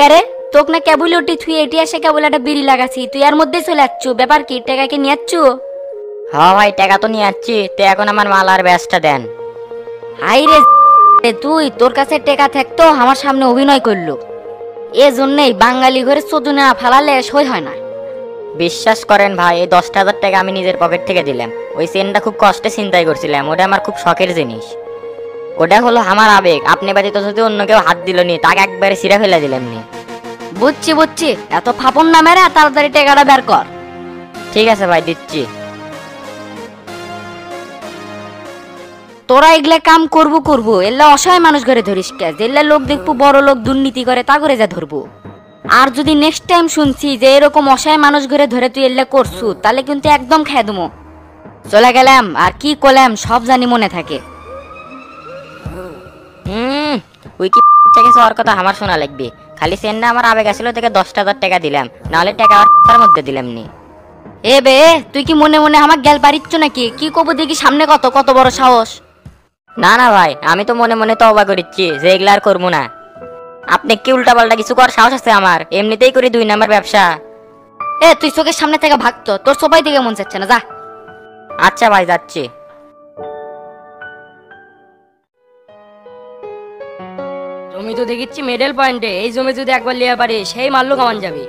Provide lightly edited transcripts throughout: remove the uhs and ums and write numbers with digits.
ক্যারে তোক না কেবল উঠি থুই এটি এসে কেবল একটা বিড়ি লাগাছি, তুই এর মধ্যে চলে যাচ্ছু, ব্যাপার কি? টাকাকে নিয়ে যাচ্ছু? হ্যাঁ ভাই, টাকা তো নিয়ে যাচ্ছি, তো এখন আমার মাল আর ব্যাসটা দেন। হাই রে, তুই তোর কাছে টাকা থাকতো আমার সামনে অভিনয় করলো, এ জন্যই বাঙালি ঘরে চোদনা ফালালে সই হয় না। বিশ্বাস করেন ভাই, এই 10,000 টাকা আমি নিজের পকেট থেকে দিলাম। ওই চেনটা খুব কষ্টে চিন্তাই করছিলাম, ওটা আমার খুব শখের জিনিস। ওটা হলো আমার আবেগ, আপনি ব্যতীত যদি অন্য কেউ হাত দিল নি, তাকে একবারে ছিঁড়ে ফেলে দিলাম নি। বুঝছি, এত ফাপন না মেরে তাড়াতাড়ি টাকাটা বের কর। ঠিক আছে ভাই, দিচ্ছি। তোরা এগুলা কাম করবো এল্লা অসহায় মানুষ ঘরে ধরিস কে? যেল্লা লোক দেখবো বড় লোক দুর্নীতি করে তা করে যা ধরবো। আর যদি নেক্সট টাইম শুনছি যে এরকম অসহায় মানুষ ঘরে ধরে তুই এল্লা করছু, তাহলে কিন্তু একদম খেয়ে দেবো। চলে গেলাম, আর কি করলাম সব জানি মনে থাকে। ওই কি কিছু ওর কথা আমার শোনা লাগবে? খালি চেনটা আমার আবেগ আসলে থেকে 10,000 টাকা দিলাম, নাহলে টাকা তার মধ্যে দিলাম নি। এ বে, তুই কি মনে মনে আমার গ্যাল পারিচ্ছ নাকি? কি কব দেখি সামনে, কত কত বড় সাহস! না না ভাই, আমি তো মনে মনে তওবা করিচ্ছি যে এগুলা আর করবো না। আপনি কি উল্টা পাল্টা কিছু করার সাহস আছে আমার? এমনিতেই করি 2 নাম্বার ব্যবসা। এ তুই চোখের সামনে থেকে ভাগতো, তোর সবাই থেকে মন চাচ্ছে না, যা। আচ্ছা ভাই, যাচ্ছি। জমি তো দেখিচ্ছি মেডেল পয়েন্টে, এই জমি যদি একবার লিয়ে পারি সেই মাল্লু কামান যাবি।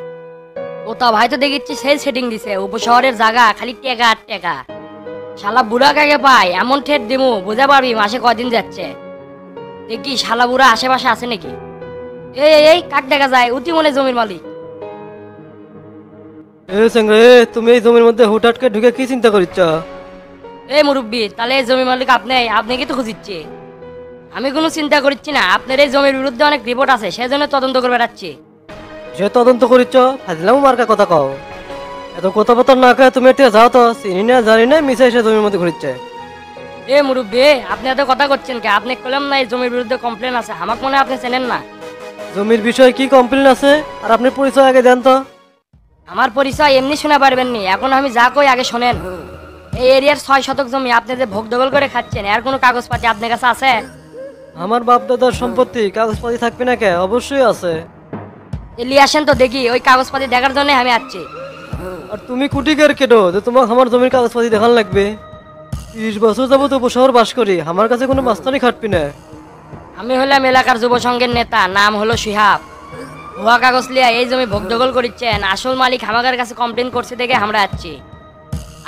ও তা ভাই তো দেখিচ্ছি সেই সেটিং দিছে, উপশহরের জায়গা খালি টাকা আর টাকা। শালা বুড়া কাকে পাই এমন ঠেট দিমু, বুঝা পারবি মাসে কদিন যাচ্ছে। দেখি শালা বুড়া আশেপাশে আছে নাকি। এই কাক দেখা যায়, অতি মনে জমির মালিক। তুমি এই জমির মধ্যে হুটহাটকে ঢুকে কি চিন্তা করিচ্ছ? এই মুরব্বী, তাহলে এই জমির মালিক আপনি কি তো খুঁজিচ্ছে? আমি কোনো চিন্তা করছি না, আপনার এই জমির বিরুদ্ধে অনেক রিপোর্ট আছে, সেজন্য তদন্ত করে বেড়াচ্ছি। যে তদন্ত করিচ্ছ ফাজলাম মার্কা কথা কও। এত কথা পতন না কে তুমি এটা যাও তো, চিনি না জানি না মিশে এসে জমির মধ্যে ঘুরিচ্ছে। এ মুরব্বী, আপনি এত কথা করছেন কে? আপনি কলম না এই জমির বিরুদ্ধে কমপ্লেন আছে, আমাকে মনে হয় আপনি চেনেন না। জমির বিষয়ে কি কমপ্লেন আছে আর আপনি পরিচয় আগে দেন তো। আমার পরিচয় এমনি শোনা পারবেন নি, এখন আমি যা কই আগে শোনেন। এই এরিয়ার 6 শতক জমি আপনি যে ভোগ দখল করে খাচ্ছেন, এর কোনো কাগজপাতি আপনার কাছে আছে? আমার বাপ দাদার সম্পত্তি কাগজপাতি থাকবে না কে? অবশ্যই আছে। এলি আসেন তো দেখি, ওই কাগজপাতি দেখার জন্য আমি আসছি। আর তুমি কুটিকের কেটো যে তোমাকে আমার জমির কাগজপাতি দেখান লাগবে? 30 বছর যাবো তো উপশহর বাস করি, আমার কাছে কোনো মাস্তানি খাটবি না। আমি হলাম এলাকার যুব সংঘের নেতা, নাম হলো শিহাব। ভুয়া কাগজ লিয়া এই জমি ভোগ দখল করিচ্ছেন, আসল মালিক আমাদের কাছে কমপ্লেন করছে দেখে আমরা আসছি।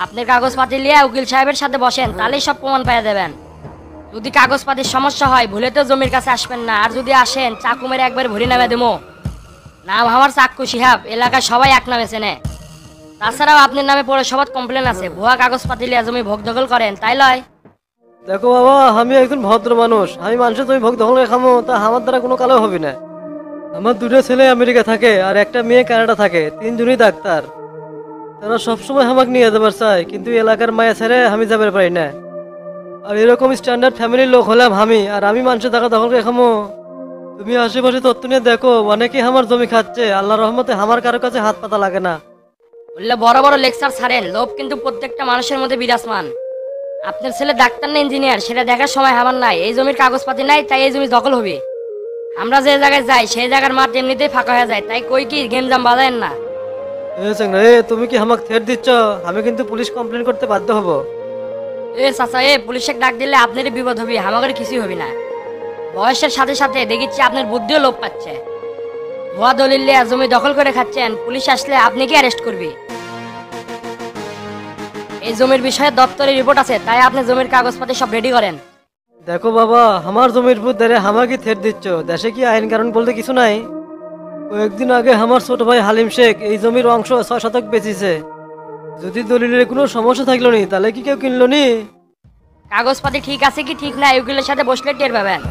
আপনার কাগজপাতি লিয়া উকিল সাহেবের সাথে বসেন, তাহলেই সব প্রমাণ পাওয়া যাবেন। যদি কাগজপাতির সমস্যা হয় ভুলে তো জমির কাছে আসবেন না, আর যদি আসেন চাকু মেরে একবার ভরি নামে দেবো। নাম আমার চাক্কু শিহাব, এলাকার সবাই এক নামে চেনে। তাছাড়াও আপনার নামে পৌরসভার কমপ্লেন আছে, ভুয়া কাগজপাতি লিয়া জমি ভোগ দখল করেন, তাই লয়? দেখো বাবা, আমি একজন ভদ্র মানুষ, আমি মানুষের জমি ভোগ দখল করে খামো তা আমার দ্বারা কোনো কালো হবে না। আমার 2টা ছেলে আমেরিকা থাকে আর একটা মেয়ে কানাডা থাকে, 3জনই ডাক্তার। তারা সবসময় আমাকে নিয়ে যাবার চায়, কিন্তু এলাকার মায়া ছেড়ে আমি যাবার পারি না। আর এরকম স্ট্যান্ডার্ড ফ্যামিলির লোক হলাম আমি, আর আমি মানুষের টাকা দখল করে খামো? তুমি আশেপাশে তথ্য নিয়ে দেখো, অনেকেই আমার জমি খাচ্ছে, আল্লাহ রহমতে আমার কারো কাছে হাত পাতা লাগে না। বললে বড় বড় লেকচার ছাড়েন, লোভ কিন্তু প্রত্যেকটা মানুষের মধ্যে বিরাজমান। আপনার ছেলে ডাক্তার না ইঞ্জিনিয়ার সেটা দেখার সময় আমার নাই, এই জমির কাগজপাতি নাই তাই এই জমি দখল হবে। আমরা যে জায়গায় যাই সেই জায়গার মাঠ এমনিতেই ফাঁকা হয়ে যায়, তাই কই কি গেম জাম বাজায়েন না। তুমি কি আমাকে থ্রেট দিচ্ছ? আমি কিন্তু পুলিশ কমপ্লেন করতে বাধ্য হব। চাচা, পুলিশে ডাক দিলে আপনারই বিপদ হবে, আমাদের কিছুই হবে না। বয়সের সাথে সাথে দেখিচ্ছি আপনার বুদ্ধিও লোপ পাচ্ছে। ভুয়া দলিল নিয়ে জমি দখল করে খাচ্ছেন, পুলিশ আসলে আপনি কি অ্যারেস্ট করবে? এই জমির বিষয়ে দপ্তরে রিপোর্ট আছে, তাই আপনি জমির কাগজপাতি সব রেডি করেন। দেখো বাবা, আমার জমির উপর ধরে আমাকে থ্রেট দিচ্ছ, দেশে কি আইন কারণ বলতে কিছু নাই? কয়েকদিন আগে আমার ছোট ভাই হালিম শেখ এই জমির অংশ 6 শতক বেচিছে। যদি দলিলের কোনো সমস্যা থাকলো নি তাহলে কি কেউ কিনলো নি? কাগজপাতি ঠিক আছে কি ঠিক না উকিলের সাথে বসলে টের পাবেন।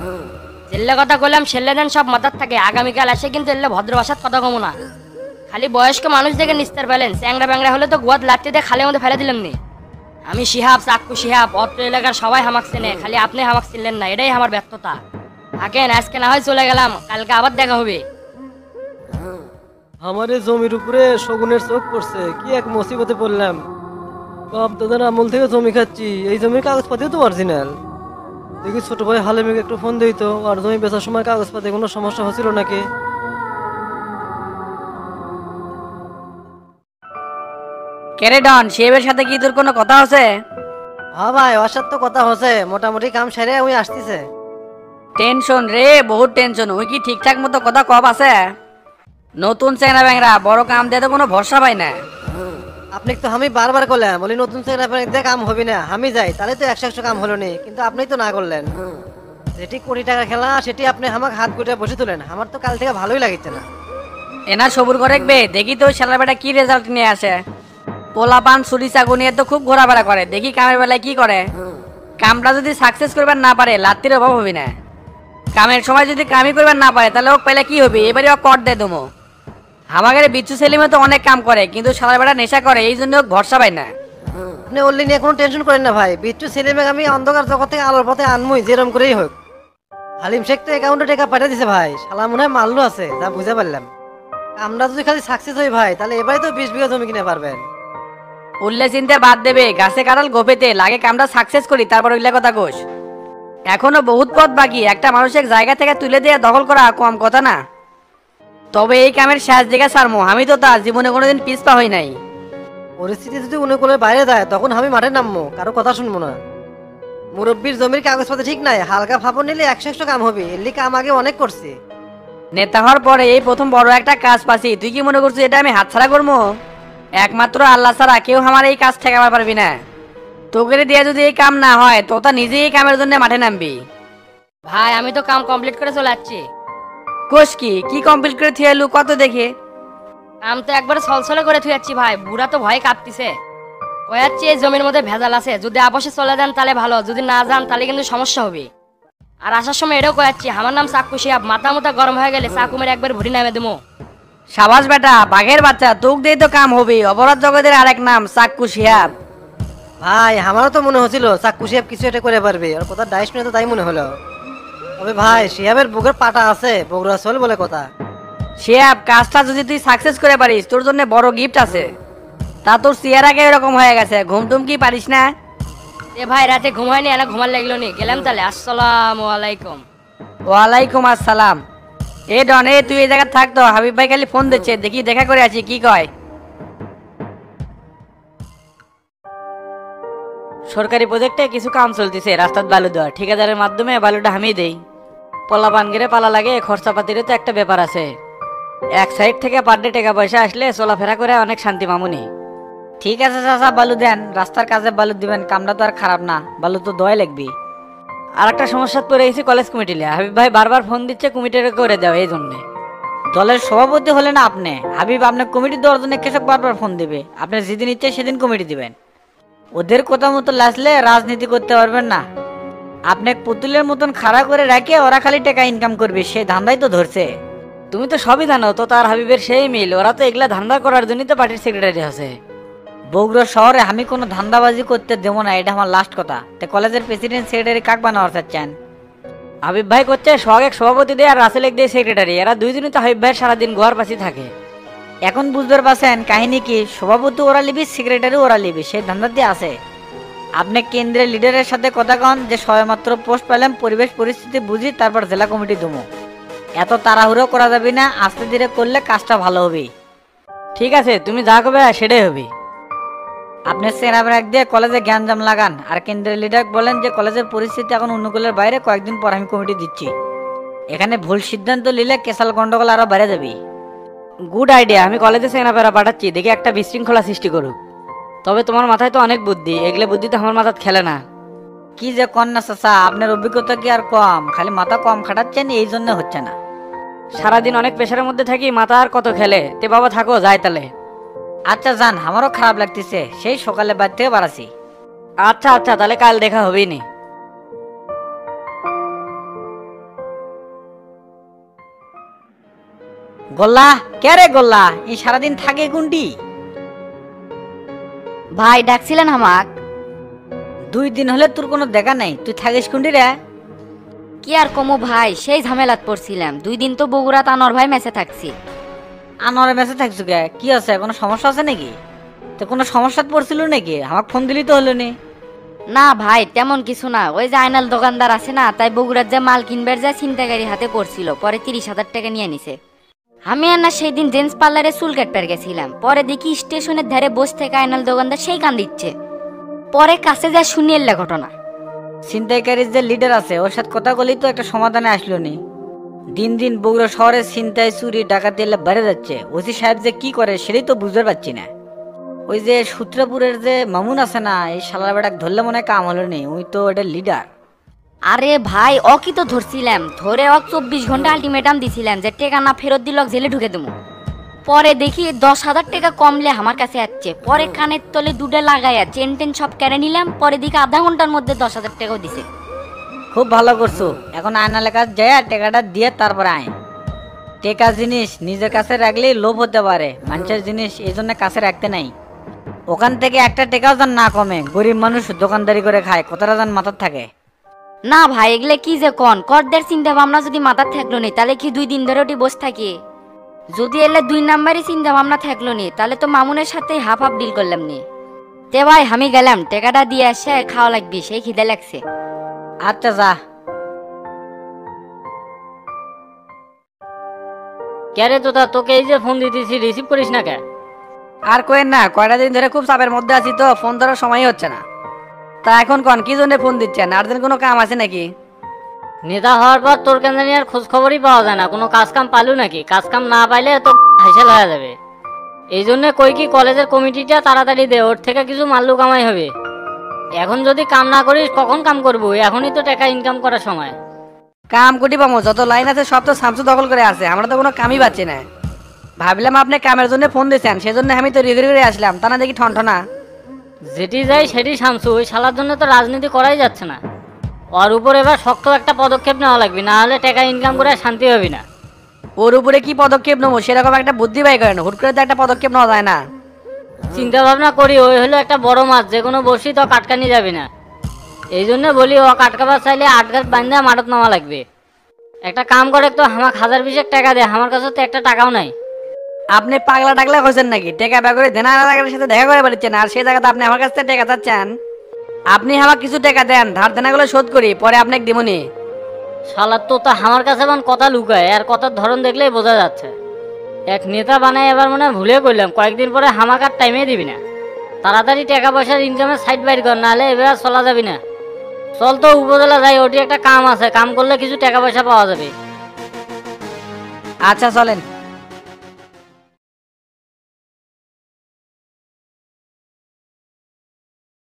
জেল্লে কথা কইলাম সেল্লে দেন সব মাথার থাকে, আগামীকাল এসে কিন্তু এলে ভদ্র ভাষার কথা কমো না। খালি বয়স্ক মানুষ দেখে নিস্তার পেলেন, চ্যাংরা ব্যাংরা হলে তো গোয়াদ লাঠি দিয়ে খালের মধ্যে ফেলে দিলাম নি। আমি শিহাব, চাক্কু শিহাব, অত্র এলাকার সবাই হামাক চেনে, খালি আপনি হামাক চিনলেন না, এটাই আমার ব্যর্থতা। থাকেন, আজকে না হয় চলে গেলাম, কালকে আবার দেখা হবে। আমার এই জমির উপরে শগুনের চোখ পড়ছে, কি এক মুসিবতে পড়লাম। বাপ দাদার আমল থেকে জমি খাচ্ছি, এই জমির কাগজপাতিও তো অরিজিনাল। দেখি ছোট ভাই হালিমকে একটু ফোন দিই তো, আর জমি বেচার সময় কাগজপাতি কোনো সমস্যা হচ্ছিল নাকি। কেরে ডন শিহাবের সাথে কি তোর কোনো কথা আছে? হ্যাঁ ভাই, ওর সাথে তো কথা হচ্ছে, মোটামুটি কাম সেরে ওই আসতেছে। টেনশন রে, বহুত টেনশন। ওই কি ঠিকঠাক মতো কথা কব আছে? নতুন চেংরা ব্যাংরা বড় কাম দিয়ে তো কোনো ভরসা পাই না। আপনি তো আমি বারবার করলাম, বলি নতুন চেহারা দিয়ে কাম হবে না, আমি যাই তাহলে তো 100 কাম হলো নি, কিন্তু আপনি তো না করলেন। যেটি কোটি টাকার খেলা সেটি আপনি আমাকে হাত গুটে বসে তুলেন, আমার তো কাল থেকে ভালোই লাগছে না। এনা সবুর করে বে, দেখি তো শালার বেটা কি রেজাল্ট নিয়ে আসে। পোলাপান ছুরি চাকু নিয়ে তো খুব ঘোরাফেরা করে, দেখি কামের বেলায় কি করে। কামটা যদি সাকসেস করবার না পারে লাত্তির অভাব হবে না। কামের সময় যদি কামই করবার না পারে তাহলে ও পেলে কি হবে, এবারে ও কর দেয় দমো। আমাদের বিচ্ছু সেলিমে তো অনেক কাম করে, কিন্তু শালার বেটা নেশা করে, এই জন্য ও ভরসা পায় না। আপনি ওর নিয়ে কোনো টেনশন করেন না ভাই, বিচ্ছু ছেলে মেয়ে আমি অন্ধকার জগৎ থেকে আলোর পথে আনমুই যেরকম করেই হোক। হালিম শেখ তো অ্যাকাউন্টে টাকা পাঠিয়ে দিছে ভাই, শালা মনে হয় মাল্লু আছে, যা বুঝতে পারলাম। আমরা যদি খালি সাকসেস হই ভাই, তাহলে এবারে তো 20 বিঘা জমি কিনে পারবেন। উল্লে চিনতে বাদ দেবে, গাছে কাঁঠাল গোপেতে লাগে, কামটা সাকসেস করি তারপর উল্লে কথা কোষ। এখনো বহুত পথ বাকি, একটা মানুষের জায়গা থেকে তুলে দিয়ে দখল করা কম কথা না। তবে এই কামের শেষ দিকে সারমো, আমি তো তার জীবনে কোনোদিন পিছপা হই নাই। পরিস্থিতি যদি অনুকূলের বাইরে যায় তখন আমি মাঠে নামবো, কারো কথা শুনবো না। মুরব্বীর জমির কাগজপত্র ঠিক নাই, হালকা ফাপড় নিলে 100 কাম হবে, এর লিগে কাম আগে অনেক করছি। নেতা হওয়ার পরে এই প্রথম বড় একটা কাজ পাচ্ছি, তুই কি মনে করছিস এটা আমি হাতছাড়া করবো? একমাত্র আল্লাহ ছাড়া কেউ আমার এই কাজ ঠেকাবার পারবি না। তোকে দিয়ে যদি এই কাম না হয় তো তা নিজেই এই কামের জন্য মাঠে নামবি। ভাই আমি তো কাম কমপ্লিট করে চলে যাচ্ছি। কোষ কি কমপ্লিট করে থুয়ে এলু কত দেখে? কাম তো একবারে ছলছলে করে থুই যাচ্ছি ভাই, বুড়া তো ভয়ে কাঁপতিছে। কয়াচ্ছি এই জমির মধ্যে ভেজাল আছে, যদি আপসে চলে যান তাহলে ভালো, যদি না যান তাহলে কিন্তু সমস্যা হবে। আর আসার সময় এটাও কয়াচ্ছি, আমার নাম চাক্কু শিহাব, মাথা মুথা গরম হয়ে গেলে চাকু মেরে একবার ভরি নামে দেবো। সাবাস বেটা, বাঘের বাচ্চা, তোক দিয়ে তো কাম হবে। অপরাধ জগতের আরেক নাম চাক্কু শিহাব। ভাই আমারও তো মনে হচ্ছিল চাক্কু শিহাব কিছু একটা করে পারবে, আর কথা ডাইস শুনে তো তাই মনে হলো। তবে ভাই শিহাবের বুকের পাটা আছে, বগুড়া চল বলে কথা। শিহাব, কাজটা যদি তুই সাকসেস করে পারিস তোর জন্য বড় গিফট আছে। তা তোর চেহারা কে এরকম হয়ে গেছে, ঘুমটুম কি পারিস না? এ ভাই রাতে ঘুমায়নি, এনা ঘুমার লাগলো নি, গেলাম তাহলে, আসসালামু আলাইকুম। ওয়ালাইকুম আসসালাম। এ ডন, এ তুই এই জায়গায় থাকতো, হাবিব ভাই খালি ফোন দিচ্ছে, দেখি দেখা করে আছি কি কয়। সরকারি প্রজেক্টে কিছু কাম চলতেছে, রাস্তার বালু দেওয়া, ঠিকাদারের মাধ্যমে বালুটা আমি দেই। পোলাপান গেলে পালা লাগে, খরচাপাতিরও তো একটা ব্যাপার আছে। এক সাইড থেকে পার ডে টাকা পয়সা আসলে চলাফেরা করে অনেক শান্তি মামুনি। ঠিক আছে চাচা, বালু দেন, রাস্তার কাজে বালু দিবেন, কামটা তো আর খারাপ না, বালু তো দয় লাগবি। আর একটা সমস্যা পড়ে গেছি কলেজ কমিটি লিয়ে, হাবিব ভাই বারবার ফোন দিচ্ছে কমিটিটা করে দেওয়া, এই জন্যে। দলের সভাপতি হলে না আপনি, হাবিব আপনার কমিটি দেওয়ার জন্য কৃষক বারবার ফোন দিবে, আপনি যেদিন ইচ্ছে সেদিন কমিটি দিবেন। ওদের কথা মতো লাসলে রাজনীতি করতে পারবেন না। আপনি পুতুলের মতন খাড়া করে রাখে ওরা খালি টাকা ইনকাম করবে, সে ধান্দাই তো ধরছে। তুমি তো সবই জানো, তো তার হাবিবের সেই মিল, ওরা তো এগুলা ধান্দা করার জন্যই তো পার্টির সেক্রেটারি আছে। বগুড়া শহরে আমি কোনো ধান্দাবাজি করতে দেবো না, এটা আমার লাস্ট কথা। তো কলেজের প্রেসিডেন্ট সেক্রেটারি কাক বানাতে চাচ্ছেন? হাবিব ভাই করছে সোহাগ সভাপতি দিয়ে আর রাসেল এক দিয়ে সেক্রেটারি, এরা দুইজনই তো হাবিব ভাইয়ের সারাদিন গোয়ার পাশে থাকে। এখন বুঝতে পারছেন কাহিনী কি? সভাপতি ওরা লিবি, সেক্রেটারি ওরা লিবি, সেই ধান্দা দিয়ে আছে। আপনি কেন্দ্রের লিডারের সাথে কথা কন যে সবেমাত্র পোস্ট পেলাম, পরিবেশ পরিস্থিতি বুঝি তারপর জেলা কমিটি দেবো। এত তাড়াহুড়ো করা যাবে না, আস্তে ধীরে করলে কাজটা ভালো হবে। ঠিক আছে, তুমি যা করবে সেটাই হবে। আপনি সেনাবার এক দিয়ে কলেজে জ্ঞানজাম লাগান, আর কেন্দ্রের লিডার বলেন যে কলেজের পরিস্থিতি এখন অনুকূলের বাইরে, কয়েকদিন পর আমি কমিটি দিচ্ছি। এখানে ভুল সিদ্ধান্ত নিলে কেসাল গন্ডগোল আরো বেড়ে যাবে। গুড আইডিয়া, আমি কলেজে সেনাপেরা পাঠাচ্ছি, দেখি একটা বিশৃঙ্খলা সৃষ্টি করুক। তবে তোমার মাথায় তো অনেক বুদ্ধি, এগুলো বুদ্ধি তো আমার মাথায় খেলে না। কি যে কন্যা চাচা, আপনার অভিজ্ঞতা কি আর কম? খালি মাথা কম খাটাচ্ছেন, এই জন্য হচ্ছে না। সারাদিন অনেক প্রেশারের মধ্যে থাকি, মাথা আর কত খেলে। তে বাবা থাকো, যাই তাহলে। আচ্ছা যান, আমারও খারাপ লাগতেছে, সেই সকালে বাড়ি থেকে বাড়াছি। আচ্ছা আচ্ছা, তাহলে কাল দেখা হবেই নি। গোল্লা, কে রে গোল্লা, এই সারাদিন থাকে কোনটি? ভাই ডাকছিলেন আমাক? 2 দিন হলে তোর কোনো দেখা নাই, তুই থাকিস কোনটি রে? কি আর কমু ভাই, সেই ঝামেলাত পড়ছিলাম, 2 দিন তো বগুড়াত আনোয়ার ভাই মেসে থাকছি। আনোয়ারে মেসে থাকছো কে? কি আছে, কোনো সমস্যা আছে নাকি? তো কোনো সমস্যাত পড়ছিল নাকি? আমাকে ফোন দিলি তো হলো নি। না ভাই তেমন কিছু না, ওই যে আয়নাল দোকানদার আছে না, তাই বগুড়ার যে মাল কিনবার যায় ছিনতাইকারী হাতে পড়ছিল, পরে 30,000 টাকা নিয়ে নিছে। আমি আর না সেই দিন জেন্টস পার্লারে চুল কাটতে গেছিলাম, পরে দেখি স্টেশনের ধারে বসে থেকে আইনাল দোকানদার সেই কান দিচ্ছে। পরে কাছে যা শুনি এল্লা ঘটনা। ছিনতাইকারীর যে লিডার আছে ওর সাথে কথা বলি তো একটা সমাধানে আসলো নি। দিন দিন বগুড়া শহরে ছিনতাই চুরি ডাকাতি এলে বেড়ে যাচ্ছে। ওসি সাহেব যে কি করে সেটাই তো বুঝতে পারছি না। ওই যে সূত্রপুরের যে মামুন আছে না, এই শালার বেটাক ধরলে মনে হয় কাম হলো নি, ওই তো এটা লিডার। আরে ভাই অকি তো ধরছিলাম, ধরে 24 ঘন্টা আলটিমেটাম দিছিলাম যে টেকা না ফেরত দিল জেলে ঢুকে দেবো। পরে দেখি 10,000 টাকা কমলে আমার কাছে আসছে। পরে কানের তলে দুটো লাগাইয়া চেন টেন সব কেড়ে নিলাম। পরে দেখি আধা ঘন্টার মধ্যে 10,000 টাকাও দিছে। খুব ভালো করছো। এখন আয়নালের কাছে যায় টাকাটা দিয়ে তারপরে আয়। টেকা জিনিস নিজের কাছে রাখলেই লোভ হতে পারে, মানুষের জিনিস এই জন্য কাছে রাখতে নাই। ওখান থেকে একটা টাকাও যেন না কমে। গরিব মানুষ দোকানদারি করে খায়, কতটা যেন মাথার থাকে। না ভাই এগুলো কি যে কন, করদের চিন্তা ভাবনা যদি মাথার থাকলো নি তাহলে কি 2 দিন ধরে ওটি বসে থাকি? যদি এলে 2 নাম্বারই চিন্তা ভাবনা থাকলো নি তাহলে তো মামুনের সাথে হাফ হাফ ডিল করলাম নি। তে ভাই আমি গেলাম, টাকাটা দিয়ে আসে খাওয়া লাগবে, সেই খিদে লাগছে। আচ্ছা যা। কে রে তোতা, তোকে এই যে ফোন দিতেছি রিসিভ করিস না কে? আর কোয়েন না, কয়টা দিন ধরে খুব চাপের মধ্যে আছি তো, ফোন ধরার সময় হচ্ছে না। তা এখন কোন কি জন্য ফোন দিচ্ছেন? আর্জেন্ট কোনো কাম আছে নাকি? নেতা হওয়ার পর তোর কেন জানি আর খোঁজ খবরই পাওয়া যায় না। কোনো কাজ কাম পালু নাকি? কাজ কাম না পাইলে তো হাসিল হয়ে যাবে। এই জন্য কই কি কলেজের কমিটিটা তাড়াতাড়ি দে, ওর থেকে কিছু মাল্লু কামাই হবে। এখন যদি কাম না করিস কখন কাম করবো? এখনই তো টাকা ইনকাম করার সময়। কাম কুটি পাবো, যত লাইন আছে সব তো সামসু দখল করে আছে, আমরা তো কোনো কামই পাচ্ছি না। ভাবলাম আপনি কামের জন্য ফোন দিয়েছেন, সেজন্য আমি তো রিভিউ করে আসলাম, তা না দেখি ঠনঠনা। যেটি যাই সেটি শামসু, ওই শালার জন্য তো রাজনীতি করাই যাচ্ছে না। ওর উপর এবার শক্ত একটা পদক্ষেপ নেওয়া লাগবে, না হলে টাকা ইনকাম করে শান্তি হবে না। ওর উপরে কি পদক্ষেপ নেবো সেরকম একটা বুদ্ধি বাই করেন, হুট করে তো একটা পদক্ষেপ নেওয়া যায় না। চিন্তা ভাবনা করি, ওই হলো একটা বড় মাছ, যে কোনো বসি তো কাটকানি যাবে না। এই জন্য বলি ও কাটকাবার চাইলে 8 গাছ বান্ধা মাঠত নামা লাগবে। একটা কাম করে তো আমাকে 1000-20 টাকা দে, আমার কাছে তো একটা টাকাও নাই। আপনি পাগলা টাগলা হয়েছেন নাকি? টাকা ব্যয় করে দেনা লাগার সাথে দেখা করে বেড়াচ্ছেন, আর সেই জায়গাতে আপনি আমার কাছ থেকে টাকা চাচ্ছেন। আপনি আমাকে কিছু টাকা দেন, ধার দেনাগুলো শোধ করি, পরে আপনাকে দিবনি। শালার তো তা আমার কাছে এখন কথা লুকায়, আর কথার ধরন দেখলেই বোঝা যাচ্ছে। এক নেতা বানাই এবার মনে হয় ভুলে করলাম, কয়েকদিন পরে হামাকার টাইমে দিবি না। তাড়াতাড়ি টাকা পয়সার ইনকামের সাইড বাইর কর, নাহলে এবার চলা যাবি না। চল তো উপজেলা যাই, ওটি একটা কাম আছে, কাম করলে কিছু টাকা পয়সা পাওয়া যাবে। আচ্ছা চলেন।